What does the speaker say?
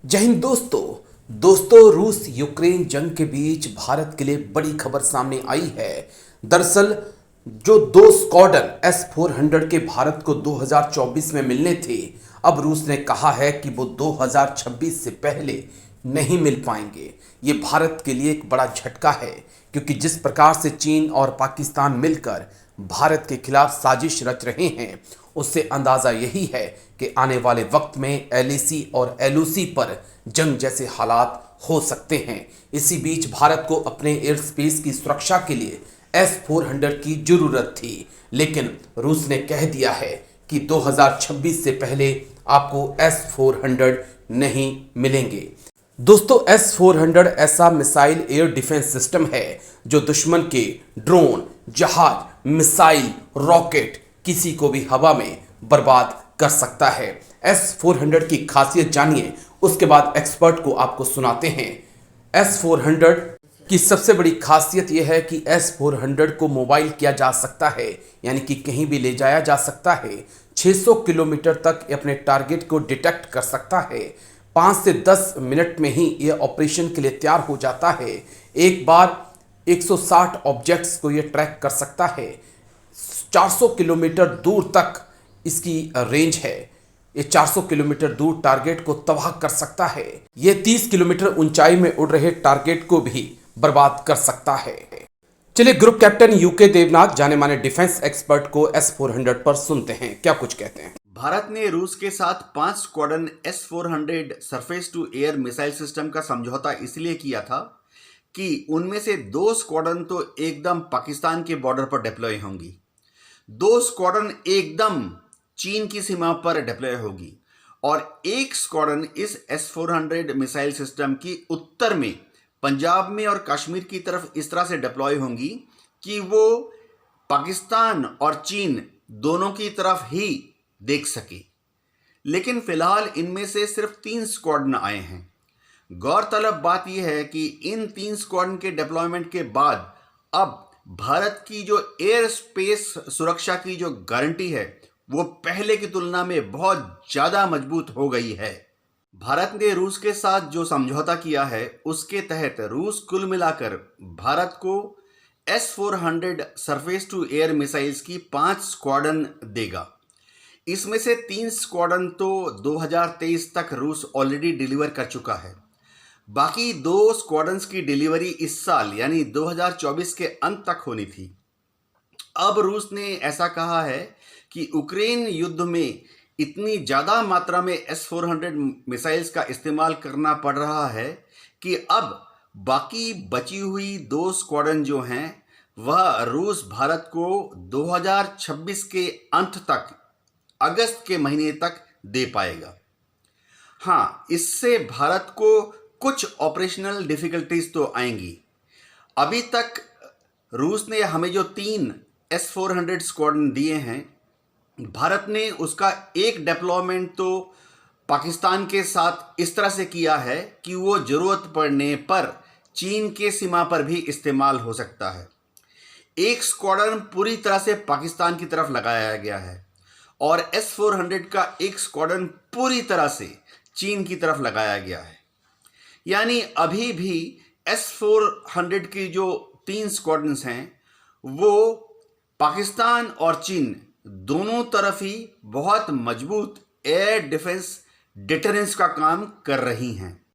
जय हिंद दोस्तों रूस यूक्रेन जंग के बीच भारत के लिए बड़ी खबर सामने आई है। दरअसल जो दो स्क्वाड्रन S-400 के भारत को 2024 में मिलने थे, अब रूस ने कहा है कि वो 2026 से पहले नहीं मिल पाएंगे। ये भारत के लिए एक बड़ा झटका है, क्योंकि जिस प्रकार से चीन और पाकिस्तान मिलकर भारत के खिलाफ साजिश रच रहे हैं, उससे अंदाजा यही है कि आने वाले वक्त में LAC और LOC पर जंग जैसे हालात हो सकते हैं। इसी बीच भारत को अपने एयर स्पेस की सुरक्षा के लिए S-400 की जरूरत थी, लेकिन रूस ने कह दिया है कि 2026 से पहले आपको S-400 नहीं मिलेंगे। दोस्तों, S-400 ऐसा मिसाइल एयर डिफेंस सिस्टम है जो दुश्मन के ड्रोन, जहाज, मिसाइल, रॉकेट किसी को भी हवा में बर्बाद कर सकता है। S-400 की खासियत जानिए, उसके बाद एक्सपर्ट को आपको सुनाते हैं। S-400 की सबसे बड़ी खासियत यह है कि S-400 को मोबाइल किया जा सकता है, यानी कि कहीं भी ले जाया जा सकता है। 600 किलोमीटर तक अपने टारगेट को डिटेक्ट कर सकता है। 5 से 10 मिनट में ही यह ऑपरेशन के लिए तैयार हो जाता है। एक बार 160 ऑब्जेक्ट्स को यह ट्रैक कर सकता है। 400 किलोमीटर दूर तक इसकी रेंज है। ये 400 किलोमीटर दूर टारगेट को तबाह कर सकता है। ये 30 किलोमीटर ऊंचाई में उड़ रहे टारगेट को भी बर्बाद कर सकता है। चलिए, ग्रुप कैप्टन UK देवनाथ, जाने माने डिफेंस एक्सपर्ट को S-400 पर सुनते हैं, क्या कुछ कहते हैं। भारत ने रूस के साथ 5 squadron S-400 surface to air missile system का समझौता इसलिए किया था कि उनमें से 2 स्क्वाड्रन तो एकदम पाकिस्तान के बॉर्डर पर डिप्लॉय होंगी, 2 स्क्वाड्रन एकदम चीन की सीमा पर डिप्लॉय होगी और एक स्क्वाड्रन इस S-400 मिसाइल सिस्टम की उत्तर में पंजाब में और कश्मीर की तरफ इस तरह से डिप्लॉय होंगी कि वो पाकिस्तान और चीन दोनों की तरफ ही देख सके। लेकिन फिलहाल इनमें से सिर्फ 3 स्क्वाड्रन आए हैं। गौरतलब बात यह है कि इन 3 स्क्वाड्रन के डिप्लॉयमेंट के बाद अब भारत की जो एयर स्पेस सुरक्षा की जो गारंटी है, वो पहले की तुलना में बहुत ज्यादा मजबूत हो गई है। भारत ने रूस के साथ जो समझौता किया है, उसके तहत रूस कुल मिलाकर भारत को S-400 surface to air missiles की 5 स्क्वाड्रन देगा। इसमें से 3 स्क्वाड्रन तो 2023 तक रूस ऑलरेडी डिलीवर कर चुका है। बाकी 2 स्क्वाड्रन्स की डिलीवरी इस साल यानी 2024 के अंत तक होनी थी। अब रूस ने ऐसा कहा है कि यूक्रेन युद्ध में इतनी ज़्यादा मात्रा में S-400 मिसाइल्स का इस्तेमाल करना पड़ रहा है कि अब बाकी बची हुई 2 स्क्वाड्रन जो हैं, वह रूस भारत को 2026 के अंत तक, अगस्त के महीने तक दे पाएगा। हाँ, इससे भारत को कुछ ऑपरेशनल डिफिकल्टीज तो आएंगी। अभी तक रूस ने हमें जो 3 S-400 स्क्वाड्रन दिए हैं, भारत ने उसका एक डिप्लॉयमेंट तो पाकिस्तान के साथ इस तरह से किया है कि वो जरूरत पड़ने पर चीन के सीमा पर भी इस्तेमाल हो सकता है। एक स्क्वाड्रन पूरी तरह से पाकिस्तान की तरफ लगाया गया है और S-400 का एक स्क्वाड्रन पूरी तरह से चीन की तरफ लगाया गया है। यानी अभी भी S-400 की जो 3 स्क्वाड्रन्स हैं, वो पाकिस्तान और चीन दोनों तरफ ही बहुत मजबूत एयर डिफेंस डिटरेंस का काम कर रही हैं।